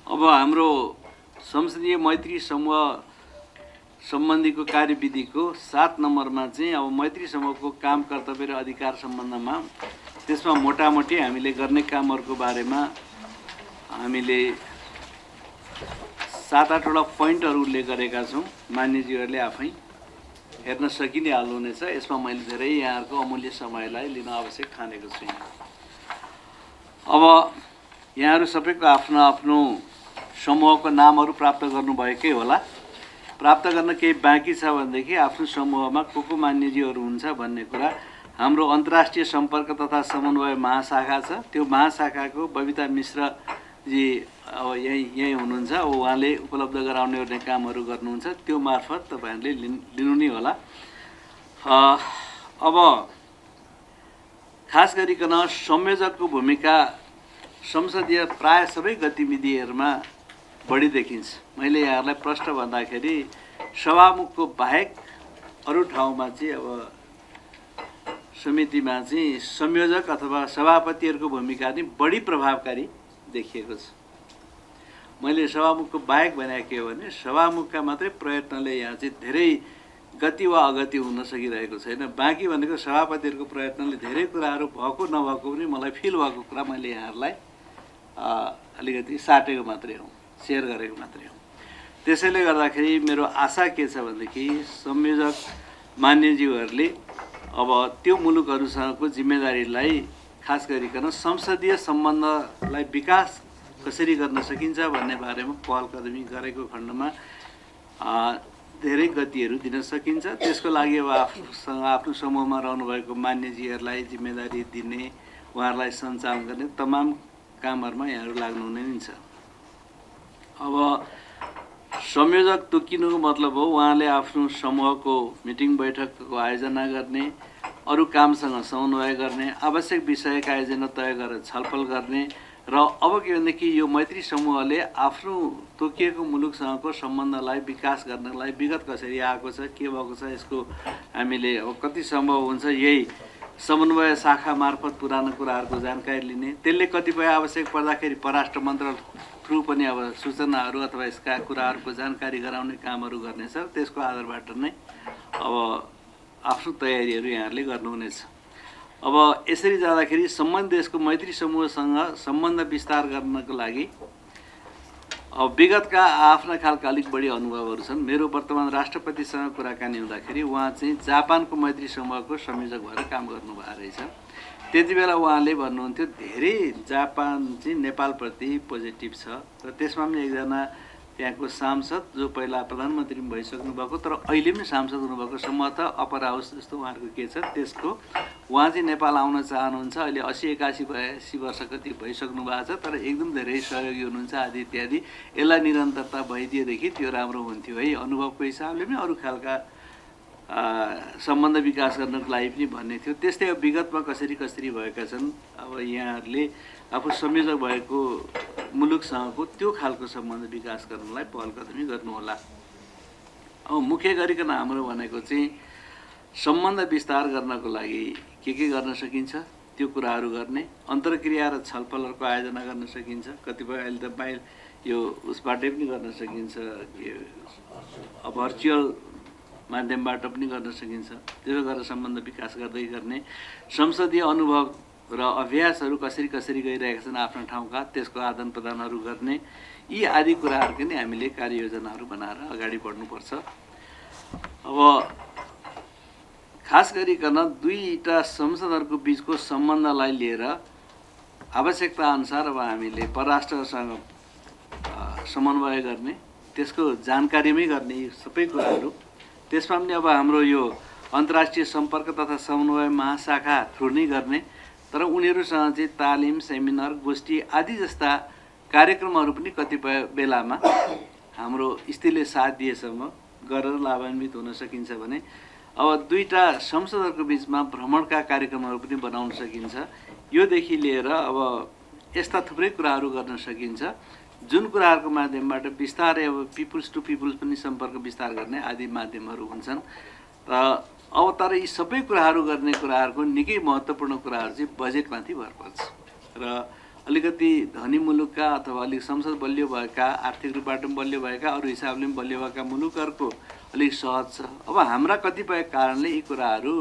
अब हाम्रो संसदीय मैत्री समूह सम्बन्धीको कार्यविधिको 7 नम्बरमा चाहिँ अब मैत्री समूहको काम कर्तव्य र अधिकार सम्बन्धमा त्यसमा मोटामोटी हामीले गर्ने कामहरूको बारेमा हामीले 7-8 वटा पोइन्टहरू उल्लेख गरेका छौँ। मान्यज्यूहरूले आफै हेर्न सकिने हाल्नुहुनेछ। यसमा मैले धेरै यहाँहरूको अमूल्य समयलाई लिन आवश्यक ठानेको छु। अब यहाँहरू सबैको आफ्नो आफ्नो समूहको नामहरू प्राप्त गर्नुभएकै होला। प्राप्त गर्न केही बाँकी छ भनेदेखि आफ्नो समूहमा को मान्यज्यूहरू हुन्छ भन्ने कुरा हाम्रो अन्तर्राष्ट्रिय सम्पर्क तथा समन्वय महाशाखा छ। त्यो महाशाखाको बबिता मिश्रजी अब यही हुनुहुन्छ। उहाँले उपलब्ध गराउने ओर्ने कामहरू गर्नुहुन्छ। त्यो मार्फत तपाईँहरूले लिनु नै होला। अब खास गरिकन संयोजकको भूमिका संसदीय प्राय सबै गतिविधिहरूमा बढी देखिन्छ। मैले यहाँहरूलाई प्रश्न भन्दाखेरि सभामुखको बाहेक अरू ठाउँमा चाहिँ अब समितिमा चाहिँ संयोजक अथवा सभापतिहरूको भूमिका नै बढी प्रभावकारी देखिएको छ। मैले सभामुखको बाहेक भनेको के हो भने सभामुखका मात्रै प्रयत्नले यहाँ चाहिँ धेरै गति वा अगति हुन सकिरहेको छैन। बाँकी भनेको सभापतिहरूको प्रयत्नले धेरै कुराहरू भएको नभएको पनि मलाई फिल भएको कुरा मैले यहाँहरूलाई अलिकति साटेको मात्रै हो, सेयर गरेको मात्रै हो। त्यसैले गर्दाखेरि मेरो आशा के छ भनेदेखि संयोजक मान्यज्यूहरूले अब त्यो मुलुकहरूसँगको जिम्मेदारीलाई खास गरिकन संसदीय सम्बन्धलाई विकास कसरी गर्न सकिन्छ भन्ने बारेमा पहल कदमी गरेको खण्डमा धेरै गतिहरू दिन सकिन्छ। त्यसको लागि अब आफूसँग आफ्नो समूहमा रहनुभएको मान्यजीहरूलाई जिम्मेदारी दिने, उहाँहरूलाई सञ्चालन गर्ने तमाम कामहरूमा यहाँहरू लाग्नुहुने नै छ। अब संयोजक तोकिनुको मतलब हो उहाँले आफ्नो समूहको मिटिङ बैठकको आयोजना गर्ने, अरू कामसँग समन्वय गर्ने, आवश्यक विषयका एजेन्डा तय गरेर छलफल गर्ने र अब के भनेदेखि यो मैत्री समूहले आफ्नो तोकिएको मुलुकसँगको सम्बन्धलाई विकास गर्नलाई विगत कसरी आएको छ, के भएको छ, यसको हामीले अब कति सम्भव हुन्छ यही समन्वय शाखा मार्फत पुरानो कुराहरूको जानकारी लिने, त्यसले कतिपय आवश्यक पर्दाखेरि परराष्ट्र मन्त्रालय थ्रु पनि अब सूचनाहरू अथवा यसका कुराहरूको जानकारी गराउने कामहरू गर्नेछ। त्यसको आधारबाट नै अब आफ्नो तयारीहरू यहाँहरूले गर्नुहुनेछ। अब यसरी जाँदाखेरि सम्बन्ध देशको मैत्री समूहसँग सम्बन्ध विस्तार गर्नको लागि अब विगतका आफ्ना खालका अलिक बढी अनुभवहरू छन्। मेरो वर्तमान राष्ट्रपतिसँग कुराकानी हुँदाखेरि उहाँ चाहिँ जापानको मैत्री समूहको संयोजक भएर काम गर्नुभएको रहेछ। त्यति बेला उहाँले भन्नुहुन्थ्यो धेरै जापान चाहिँ नेपालप्रति पोजिटिभ छ र त्यसमा पनि एकजना त्यहाँको सांसद जो पहिला प्रधानमन्त्री पनि भइसक्नु भएको तर अहिले पनि सांसद हुनुभएको सम्भवतः अप्पर हाउस जस्तो उहाँहरूको के छ त्यसको उहाँ चाहिँ नेपाल आउन चाहनुहुन्छ। अहिले 80-81 वर्ष कति भइसक्नु भएको छ तर एकदम धेरै सहयोगी हुनुहुन्छ आदि इत्यादि। यसलाई निरन्तरता भइदिएदेखि त्यो राम्रो हुन्थ्यो है। अनुभवको हिसाबले पनि अरू खालका सम्बन्ध विकास गर्नको लागि पनि भन्ने थियो। त्यस्तै अब विगतमा कसरी भएका छन् अब यहाँहरूले आफू संयोजक भएको मुलुकसँगको त्यो खालको सम्बन्ध विकास गर्नलाई पहल कदमी गर्नुहोला। अब मुख्य गरिकन हाम्रो भनेको चाहिँ सम्बन्ध विस्तार गर्नको लागि के गर्न सकिन्छ त्यो कुराहरू गर्ने, अन्तर्क्रिया र छलफलहरूको आयोजना गर्न सकिन्छ। कतिपय अहिले त बाहिर यो उसबाटै पनि गर्न सकिन्छ, भर्चुअल माध्यमबाट पनि गर्न सकिन्छ। त्यसो गरेर सम्बन्ध विकास गर्दै गर्ने, संसदीय अनुभव र अभ्यासहरू कसरी गइरहेका छन् आफ्ना ठाउँका त्यसको आदान प्रदानहरू गर्ने, यी आदि कुराहरूको नि हामीले कार्ययोजनाहरू बनाएर अगाडि बढ्नुपर्छ। अब खास गरिकन दुईटा संसदहरूको बिचको सम्बन्धलाई लिएर आवश्यकता अनुसार अब हामीले परराष्ट्रसँग समन्वय गर्ने, त्यसको जानकारीमै गर्ने यी सबै कुराहरू। त्यसमा पनि अब हाम्रो यो अन्तर्राष्ट्रिय सम्पर्क तथा समन्वय महाशाखा थ्रु नै गर्ने, तर उनीहरूसँग चाहिँ तालिम, सेमिनार, गोष्ठी आदि जस्ता कार्यक्रमहरू पनि कतिपय बेलामा हाम्रो स्थितिले साथ दिएसम्म गरेर लाभान्वित हुन सकिन्छ भने अब दुईटा संसदहरूको बिचमा भ्रमणका कार्यक्रमहरू पनि बनाउन सकिन्छ। योदेखि लिएर अब यस्ता थुप्रै कुराहरू गर्न सकिन्छ जुन कुराहरूको माध्यमबाट बिस्तारै अब पिपुल्स टु पिपुल्स पनि सम्पर्क विस्तार गर्ने आदि माध्यमहरू हुन्छन्। अब तर यी सबै कुराहरू गर्ने कुराहरूको निकै महत्त्वपूर्ण कुराहरू चाहिँ बजेटमाथि भर पर्छ र अलिकति धनी मुलुकका अथवा अलिक संसद बलियो भएका, आर्थिक रूपबाट पनि बलियो भएका, अरू हिसाबले पनि बलियो भएका मुलुकहरूको अलिक सहज छ। अब हाम्रा कतिपय कारणले यी कुराहरू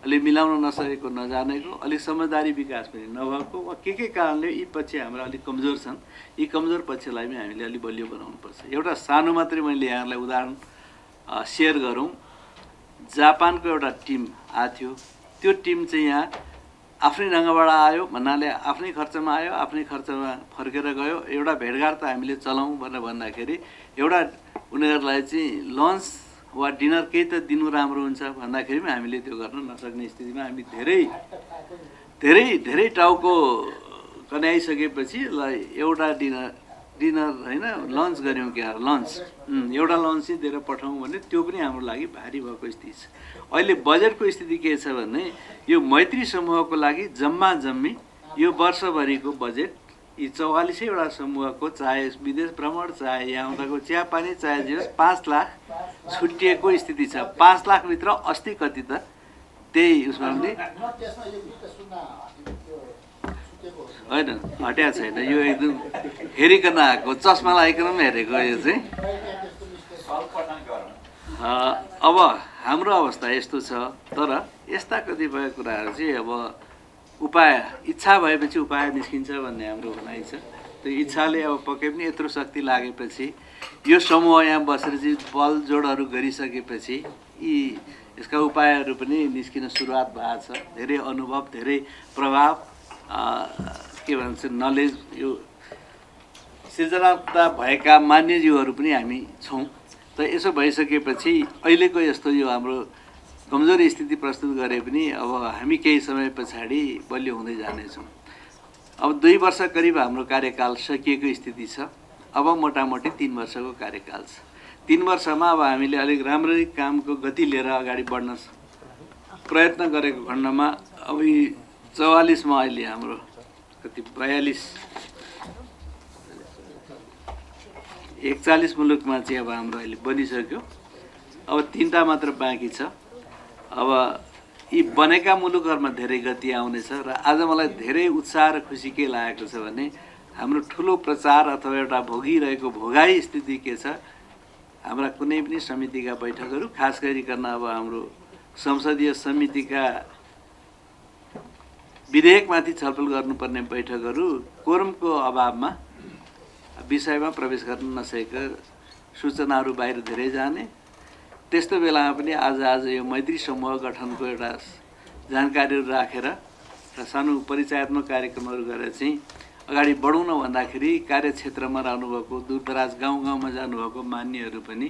अलिक मिलाउन नसकेको, नजानेको, अलिक समझदारी विकास पनि नभएको वा के कारणले यी पक्ष हाम्रा अलिक कमजोर छन्। यी कमजोर पक्षलाई पनि हामीले अलिक बलियो बनाउनुपर्छ। एउटा सानो मात्रै मैले यहाँलाई उदाहरण सेयर गरौँ। जापानको एउटा टिम आएको थियो। त्यो टिम चाहिँ यहाँ आफ्नै ढङ्गबाट आयो भन्नाले आफ्नै खर्चमा आयो, आफ्नै खर्चमा फर्केर गयो। एउटा भेटघाट त हामीले चलाउँ भनेर भन्दाखेरि एउटा उनीहरूलाई चाहिँ लन्च वा डिनर केही त दिनु राम्रो हुन्छ भन्दाखेरि पनि हामीले त्यो गर्न नसक्ने स्थितिमा हामी धेरै टाउको कन्याइसकेपछि ल एउटा डिनर होइन लन्च गऱ्यौँ क्या, लन्च एउटा लन्च चाहिँ दिएर पठाउँ भने त्यो पनि हाम्रो लागि भारी भएको स्थिति छ। अहिले बजेटको स्थिति के छ भने यो मैत्री समूहको लागि जम्मी यो वर्षभरिको बजेट यी 44वटा समूहको, चाहे विदेश भ्रमण, चाहे यहाँ आउँदाको चियापानी, चाहे जे होस्, 5 लाख छुट्टिएको स्थिति छ। 5 लाखभित्र अस्ति कति त त्यही उसमा पनि होइन, हट्या छैन। यो एकदम हेरिकन आएको, चस्मा लगाइकन पनि हेरेको यो चाहिँ। अब हाम्रो अवस्था यस्तो छ। तर यस्ता कतिपय कुराहरू चाहिँ अब उपाय, इच्छा भएपछि उपाय निस्किन्छ भन्ने हाम्रो भनाइ छ। त्यो इच्छाले अब पक्कै पनि यत्रो शक्ति लागेपछि यो समूह यहाँ बसेर चाहिँ बल जोडहरू गरिसकेपछि यी यसका उपायहरू पनि निस्किन सुरुवात भएको छ। धेरै अनुभव, धेरै प्रभाव, के भन्छ नलेज, यो सृजनात्मकता भएका मान्यज्यूहरू पनि हामी छौँ। त यसो भइसकेपछि अहिलेको यस्तो यो हाम्रो कमजोर स्थिति प्रस्तुत गरे पनि अब हामी केही समय पछाडि बलियो हुँदै जानेछौँ। अब 2 वर्ष करिब हाम्रो कार्यकाल सकिएको स्थिति छ। अब मोटामोटी 3 वर्षको कार्यकाल छ। 3 वर्षमा अब हामीले अलिक राम्ररी कामको गति लिएर अगाडि बढ्न प्रयत्न गरेको खण्डमा अब यी 44मा अहिले हाम्रो कति 41 मुलुकमा चाहिँ अब हाम्रो अहिले बनिसक्यो। अब 3टा मात्र बाँकी छ। अब यी बनेका मुलुकहरूमा धेरै गति आउनेछ र आज मलाई धेरै उत्साह र खुसी के लागेको छ भने हाम्रो ठुलो प्रचार अथवा एउटा भोगिरहेको भोगाई स्थिति के छ, हाम्रा कुनै पनि समितिका बैठकहरू, खास गरिकन अब हाम्रो संसदीय समितिका विधेयकमाथि छलफल गर्नुपर्ने बैठकहरू कोरमको अभावमा विषयमा प्रवेश गर्न नसकेका सूचनाहरू बाहिर धेरै जाने। त्यस्तो बेलामा पनि आज यो मैत्री समूह गठनको एउटा जानकारीहरू राखेर र सानो परिचयात्मक कार्यक्रमहरू गरेर चाहिँ अगाडि बढाउन भन्दाखेरि कार्यक्षेत्रमा रहनुभएको, दूरदराज गाउँमा जानुभएको मान्यहरू पनि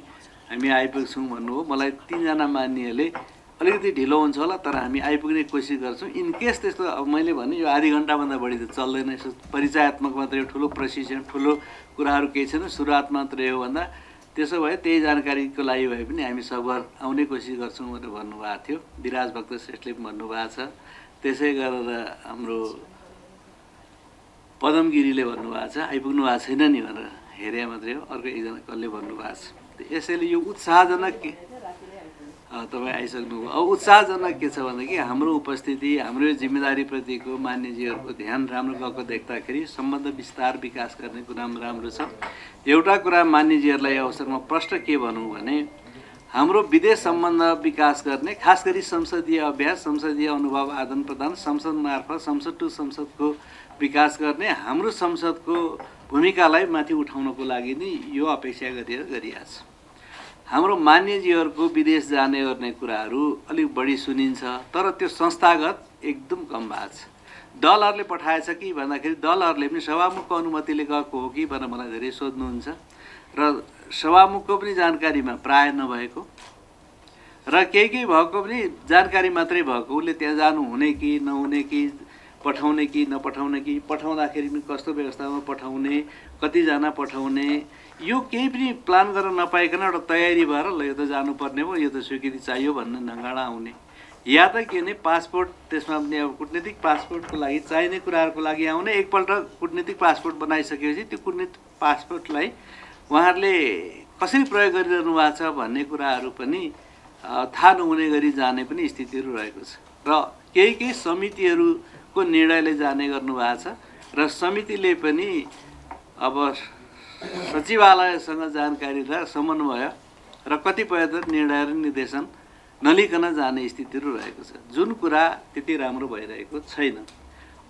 हामी आइपुग्छौँ भन्नुभयो। मलाई 3 जना मान्यले अलिकति ढिलो हुन्छ होला तर हामी आइपुग्ने कोसिस गर्छौँ। इन केस त्यस्तो अब मैले भने यो आधी घन्टाभन्दा बढी त चल्दैन। यसो परिचयात्मक मात्रै, ठुलो प्रशिक्षण, ठुलो कुराहरू केही छैन, सुरुवात मात्रै हो भन्दा त्यसो भए त्यही जानकारीको लागि भए पनि हामी सबभर आउने कोसिस गर्छौँ भनेर भन्नुभएको थियो। विराज भक्त श्रेष्ठले पनि भन्नुभएको छ। त्यसै गरेर हाम्रो पदम गिरीले भन्नुभएको छ, आइपुग्नु भएको छैन नि भनेर, हेरे मात्रै हो। अर्को एकजना कसले भन्नुभएको छ। यसैले यो उत्साहजनक के तपाईँ आइसक्नुभयो। अब उत्साहजनक के छ भनेदेखि हाम्रो उपस्थिति, हाम्रो यो जिम्मेदारीप्रतिको मान्यजीहरूको ध्यान राम्रो गएको देख्दाखेरि सम्बन्ध विस्तार विकास गर्ने कुरा पनि राम्रो छ। एउटा कुरा मान्यजीहरूलाई अवसरमा प्रश्न के भनौँ भने हाम्रो विदेश सम्बन्ध विकास गर्ने, खास गरी संसदीय अभ्यास, संसदीय अनुभव आदान प्रदान, संसद मार्फत संसद टु संसदको विकास गर्ने हाम्रो संसदको भूमिकालाई माथि उठाउनको लागि नै यो अपेक्षा गरिएको छ। हाम्रो मान्यजीहरूको विदेश जाने गर्ने कुराहरू अलिक बढी सुनिन्छ तर त्यो संस्थागत एकदम कम भएको छ। दलहरूले पठाएछ कि भन्दाखेरि दलहरूले पनि सभामुखको अनुमतिले गएको हो कि भनेर मलाई धेरै सोध्नुहुन्छ र सभामुखको पनि जानकारीमा प्राय नभएको र केही भएको पनि जानकारी मात्रै भएको, उसले त्यहाँ जानु हुने कि नहुने कि, पठाउने कि नपठाउने कि, पठाउँदाखेरि पनि कस्तो व्यवस्थामा पठाउने, कतिजना पठाउने, यो केही पनि प्लान गर्न नपाइकन एउटा तयारी भएर ल यो त जानुपर्ने हो, यो त स्वीकृति चाहियो भन्ने ढङ्गडा आउने। या त के भने पासपोर्ट, त्यसमा पनि अब कुटनीतिक पासपोर्टको लागि चाहिने कुराहरूको लागि आउने। एकपल्ट कुटनीतिक पासपोर्ट बनाइसकेपछि त्यो कुटनीतिक पासपोर्टलाई उहाँहरूले कसरी प्रयोग गरिरहनु भएको छ भन्ने कुराहरू पनि थाहा नहुने गरी जाने पनि स्थितिहरू रहेको छ र केही समितिहरूको निर्णयले जाने गर्नुभएको छ। र समितिले पनि अब सचिवालयसँग जानकारी र समन्वय र कतिपय त निर्णय र निर्देशन नलिकन जाने स्थितिहरू रहेको छ, जुन कुरा त्यति राम्रो भइरहेको छैन।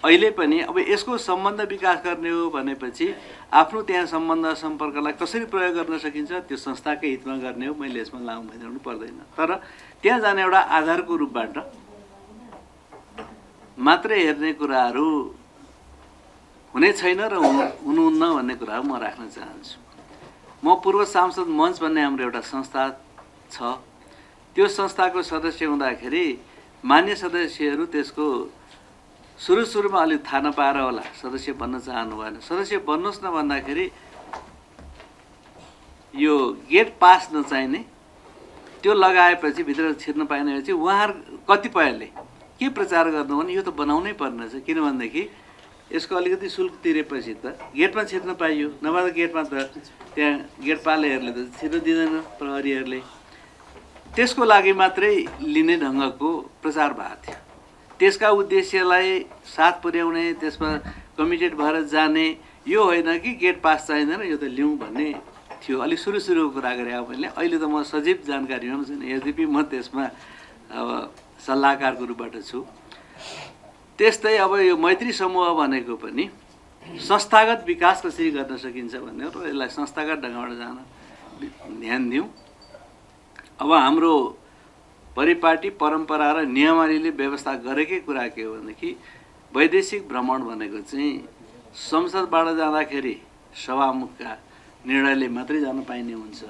अहिले पनि अब यसको सम्बन्ध विकास गर्ने हो भनेपछि आफ्नो त्यहाँ सम्बन्ध सम्पर्कलाई कसरी प्रयोग गर्न सकिन्छ त्यो संस्थाकै हितमा गर्ने हो, मैले यसमा लामो भइरहनु पर्दैन। तर त्यहाँ जाने एउटा आधारको रूपबाट मात्रै हेर्ने कुराहरू हुने छैन र हुनुहुन्न भन्ने कुराहरू म राख्न चाहन्छु। म पूर्व सांसद मञ्च भन्ने हाम्रो एउटा संस्था छ, त्यो संस्थाको सदस्य हुँदाखेरि मान्य सदस्यहरू त्यसको सुरुमा अलिक थाहा नपाएर होला सदस्य बन्न चाहनु भएन। सदस्य बन्नुहोस् न भन्दाखेरि यो गेट पास नचाहिने त्यो लगाएपछि भित्र छिर्न पाइने चाहिँ उहाँहरू कतिपयले के प्रचार गर्नु भने यो त बनाउनै पर्ने छ, किनभनेदेखि यसको अलिकति शुल्क तिरेपछि त गेटमा छिर्न पाइयो, नभए त गेटमा त त्यहाँ गेटपालेहरूले त छिर्न दिँदैन, प्रहरीहरूले। त्यसको लागि मात्रै लिने ढङ्गको प्रचार भएको थियो। त्यसका उद्देश्यलाई साथ पुर्याउने, त्यसमा कमिटेड भएर जाने, यो होइन कि गेट पास चाहिँदैन यो त लिउँ भन्ने थियो। अलिक सुरुको कुरा गरेँ मैले। अहिले त म सजीव जानकारीमा पनि छैन, यद्यपि म त्यसमा अब सल्लाहकारको रूपबाट छु। त्यस्तै अब यो मैत्री समूह भनेको पनि संस्थागत विकास कसरी गर्न सकिन्छ भन्ने हो र यसलाई संस्थागत ढङ्गबाट जान ध्यान दिउँ। अब हाम्रो परिपाटी परम्परा र नियमावलीले व्यवस्था गरेकै कुरा के हो भनेदेखि वैदेशिक भ्रमण भनेको चाहिँ संसदबाट जाँदाखेरि सभामुखका निर्णयले मात्रै जान पाइने हुन्छ।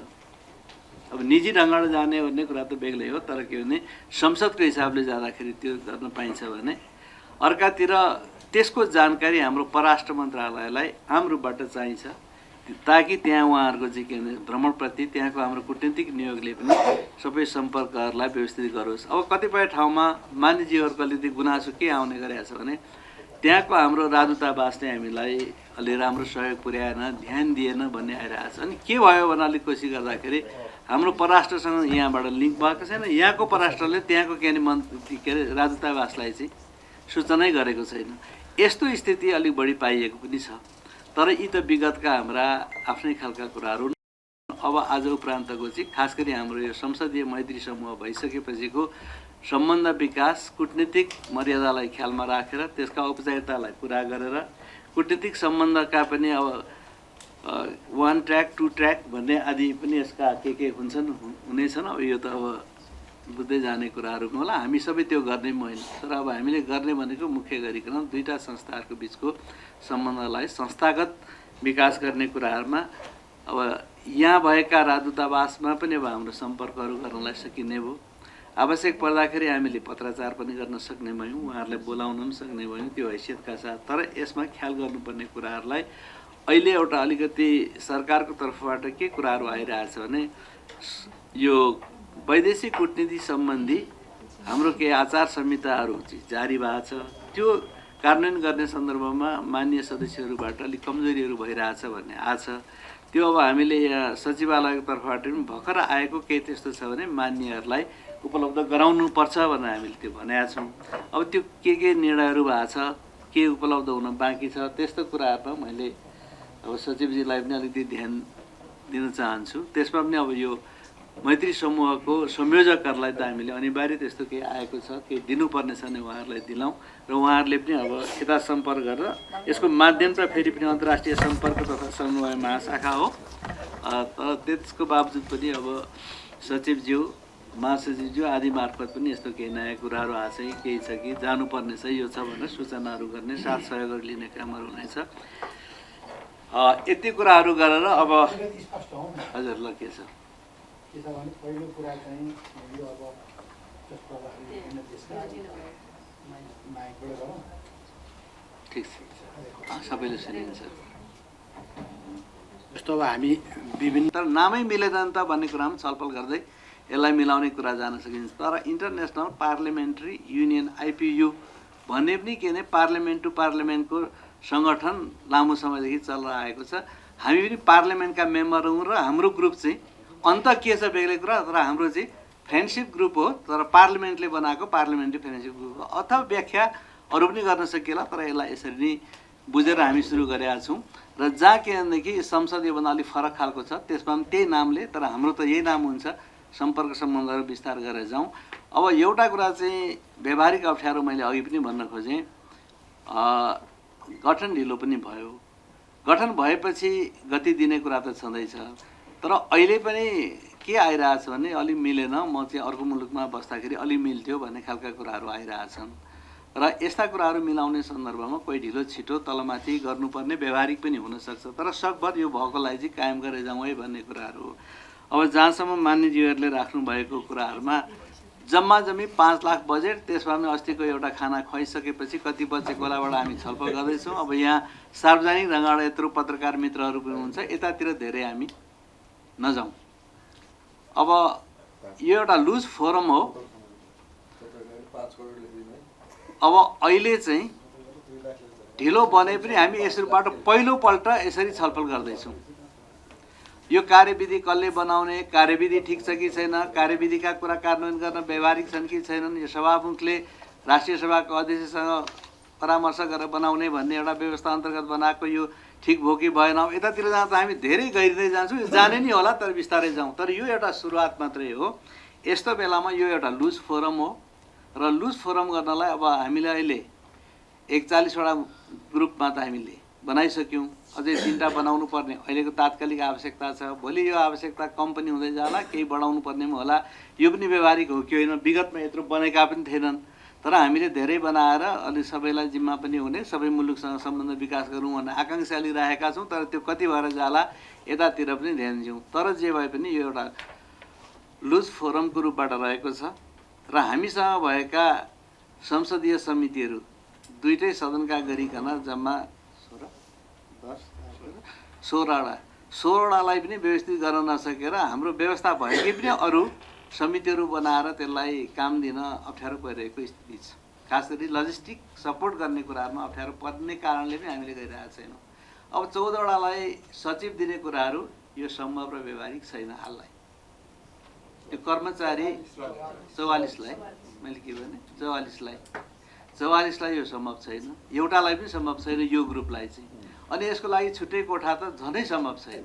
अब निजी ढङ्गबाट जाने भन्ने कुरा त बेग्लै हो, तर के भने संसदको हिसाबले जाँदाखेरि त्यो गर्न पाइन्छ भने। अर्कातिर त्यसको जानकारी हाम्रो परराष्ट्र मन्त्रालयलाई आम रूपबाट चाहिन्छ, ताकि त्यहाँ उहाँहरूको चाहिँ के भने भ्रमणप्रति त्यहाँको हाम्रो कुटनीतिक नियोगले पनि सबै सम्पर्कहरूलाई व्यवस्थित गरोस्। अब कतिपय ठाउँमा मानिसजीहरूको अलिकति गुनासो के आउने गरेको छ भने त्यहाँको हाम्रो राजदूतावासले हामीलाई अलि राम्रो सहयोग पुर्याएन, ध्यान दिएन भन्ने आइरहेको छ। अनि के भयो भने अलिक कोसिस गर्दाखेरि हाम्रो परराष्ट्रसँग यहाँबाट लिङ्क भएको छैन, यहाँको परराष्ट्रले त्यहाँको के अरे राजदूतावासलाई चाहिँ सूचनै गरेको छैन। यस्तो स्थिति अलिक बढी पाइएको पनि छ। तर यी त विगतका हाम्रा आफ्नै खालका कुराहरू। अब आज उपरान्तको चाहिँ खास गरी हाम्रो यो संसदीय मैत्री समूह भइसकेपछिको सम्बन्ध विकास कुटनीतिक मर्यादालाई ख्यालमा राखेर त्यसका औपचारिकतालाई पुरा गरेर कुटनीतिक सम्बन्धका पनि अब 1 ट्र्याक 2 ट्र्याक भन्ने आदि पनि यसका के हुनेछन्। अब यो त अब बुझ्दै जाने कुराहरू होला, हामी सबै त्यो गर्ने होइन। तर अब हामीले गर्ने भनेको मुख्य गरिकन दुईटा संस्थाहरूको बिचको सम्बन्धलाई संस्थागत विकास गर्ने कुराहरूमा अब यहाँ भएका राजदूतावासमा पनि अब हाम्रो सम्पर्कहरू गर्नलाई सकिने भयो। आवश्यक पर्दाखेरि हामीले पत्राचार पनि गर्न सक्ने भयौँ, उहाँहरूलाई बोलाउन पनि सक्ने भयौँ त्यो हैसियतका साथ। तर यसमा ख्याल गर्नुपर्ने कुराहरूलाई अहिले एउटा अलिकति सरकारको तर्फबाट के कुराहरू आइरहेछ भने यो वैदेशिक कूटनीति सम्बन्धी हाम्रो के आचार संहिताहरू जारी भएको छ, त्यो कार्यान्वयन गर्ने सन्दर्भमा मान्य सदस्यहरूबाट अलिक कमजोरीहरू भइरहेछ भन्ने आछ। त्यो अब हामीले यहाँ सचिवालयको तर्फबाट पनि भर्खर आएको केही त्यस्तो छ भने मान्यहरूलाई उपलब्ध गराउनुपर्छ भनेर हामीले त्यो भनेका छौँ। अब त्यो के निर्णयहरू भएको छ, के उपलब्ध हुन बाँकी छ, त्यस्तो कुराहरूमा मैले अब सचिवजीलाई पनि अलिकति ध्यान दिन चाहन्छु। त्यसमा पनि अब यो मैत्री समूहको संयोजकहरूलाई त हामीले अनिवार्य त्यस्तो केही आएको छ, केही दिनुपर्ने छ भने उहाँहरूलाई दिलाउँ र उहाँहरूले पनि अब यता सम्पर्क गरेर यसको माध्यम त फेरि पनि अन्तर्राष्ट्रिय सम्पर्क तथा समन्वय महाशाखा हो। तर त्यसको बावजुद पनि अब सचिवज्यू महासचिवज्यू आदि मार्फत पनि यस्तो केही नयाँ कुराहरू आएको छ कि केही छ कि जानुपर्ने छ यो छ भनेर सूचनाहरू गर्ने साथ सहयोगहरू लिने कामहरू हुनेछ। यति कुराहरू गरेर अब हजुर ल के छ के छ भने पहिलो कुरा चाहिँ यो अब जस्तो माइकबाट गरौँ। ठिक छ, सबैले सुनिन्छ। जस्तो अब हामी विभिन्न तर नामै मिलेन त भन्ने कुरामा छलफल गर्दै यसलाई मिलाउने कुरा जान सकिन्छ। तर इन्टरनेसनल पार्लियामेन्ट्री युनियन आइपियू भन्ने पनि के भने पार्लियामेन्ट टु पार्लियामेन्टको सङ्गठन लामो समयदेखि चलिरहेको छ। हामी पनि पार्लियामेन्टका मेम्बर हौँ र हाम्रो ग्रुप चाहिँ अन्त के छ बेग्लै कुरा, तर हाम्रो चाहिँ फ्रेन्डसिप ग्रुप हो, तर पार्लियामेन्टले बनाएको पार्लियामेन्ट्री फ्रेन्डसिप ग्रुप हो। अथवा व्याख्या अरू पनि गर्न सकिएला, तर यसलाई यसरी नै बुझेर हामी सुरु गरेका छौँ र जहाँ के भनेदेखि संसदीय भन्दा अलिक फरक खालको छ त्यसमा पनि त्यही नामले तर हाम्रो त यही नाम हुन्छ सम्पर्क सम्बन्धहरू विस्तार गरेर जाउँ। अब एउटा कुरा चाहिँ व्यवहारिक अप्ठ्यारो मैले अघि पनि भन्न खोजेँ, गठन ढिलो पनि भयो। गठन भएपछि गति दिने कुरा त छँदैछ, तर अहिले पनि के आइरहेछ भने अलि मिलेन, म चाहिँ अर्को मुलुकमा बस्दाखेरि अलि मिल्थ्यो भन्ने खालका कुराहरू आइरहेछन् र यस्ता कुराहरू मिलाउने सन्दर्भमा कोही ढिलो छिटो तलमाथि गर्नुपर्ने व्यवहारिक पनि हुनसक्छ, तर सकभर यो भएकोलाई चाहिँ कायम गरेर जाउँ है भन्ने कुराहरू हो। अब जहाँसम्म मान्यज्यूहरूले राख्नुभएको कुराहरूमा जम्मा जम्मी 5 लाख बजेट, त्यसमा पनि अस्तिको एउटा खाना खुवाइसकेपछि कति बचेको होलाबाट हामी छलफल गर्दैछौँ। अब यहाँ सार्वजनिक ढङ्गबाट यत्रो पत्रकार मित्रहरू पनि हुन्छ, यतातिर धेरै हामी नजाउँ। अब यो एउटा लुज फोरम हो। अब अहिले चाहिँ ढिलो बने पनि हामी यसबाट पहिलोपल्ट यसरी छलफल गर्दैछौँ। यो कार्यविधि कसले बनाउने, कार्यविधि ठिक छ कि छैन, कार्यविधिका कुरा कार्यान्वयन गर्न व्यवहारिक छन् कि छैनन्, यो सभामुखले राष्ट्रिय सभाको अध्यक्षसँग परामर्श गरेर बनाउने भन्ने एउटा व्यवस्था अन्तर्गत बनाएको यो ठिक भयो कि भएन। अब यतातिर जाँदा हामी धेरै गहिरिँदै जान्छौँ, यो जाने नि होला तर बिस्तारै जाउँ। तर यो एउटा सुरुवात मात्रै हो। यस्तो बेलामा यो एउटा लुज फोरम हो र लुज फोरम गर्नलाई अब हामीले अहिले 41वटा ग्रुपमा त हामीले बनाइसक्यौँ, अझै 3टा बनाउनु पर्ने अहिलेको तात्कालिक आवश्यकता छ। भोलि यो आवश्यकता कम पनि हुँदै जाला, केही बढाउनु पर्ने पनि होला। यो पनि व्यवहारिक हो कि होइन, विगतमा यत्रो बनेका पनि थिएनन्, तर हामीले धेरै बनाएर अलि सबैलाई जिम्मा पनि हुने, सबै मुलुकसँग सम्बन्ध विकास गरौँ भन्ने आकाङ्क्षा लिइरहेका छौँ। तर त्यो कति भएर जाला यतातिर पनि ध्यान दिउँ। तर जे भए पनि यो एउटा लुज फोरमको रूपबाट रहेको छ र हामीसँग भएका संसदीय समितिहरू दुईटै सदनका गरिकन जम्मा 16वटालाई पनि व्यवस्थित गर्न नसकेर हाम्रो व्यवस्था भएकै पनि अरू समितिहरू बनाएर त्यसलाई काम दिन अप्ठ्यारो परिरहेको स्थिति छ। खास गरी लजिस्टिक सपोर्ट गर्ने कुराहरूमा अप्ठ्यारो पर्ने कारणले पनि हामीले गरिरहेका छैनौँ। अब 14वटालाई सचिव दिने कुराहरू यो सम्भव र व्यवहारिक छैन हाललाई। यो कर्मचारी 44लाई मैले के भने 44लाई यो सम्भव छैन, एउटालाई पनि सम्भव छैन यो ग्रुपलाई चाहिँ। अनि यसको लागि छुट्टै कोठा त झनै सम्भव छैन।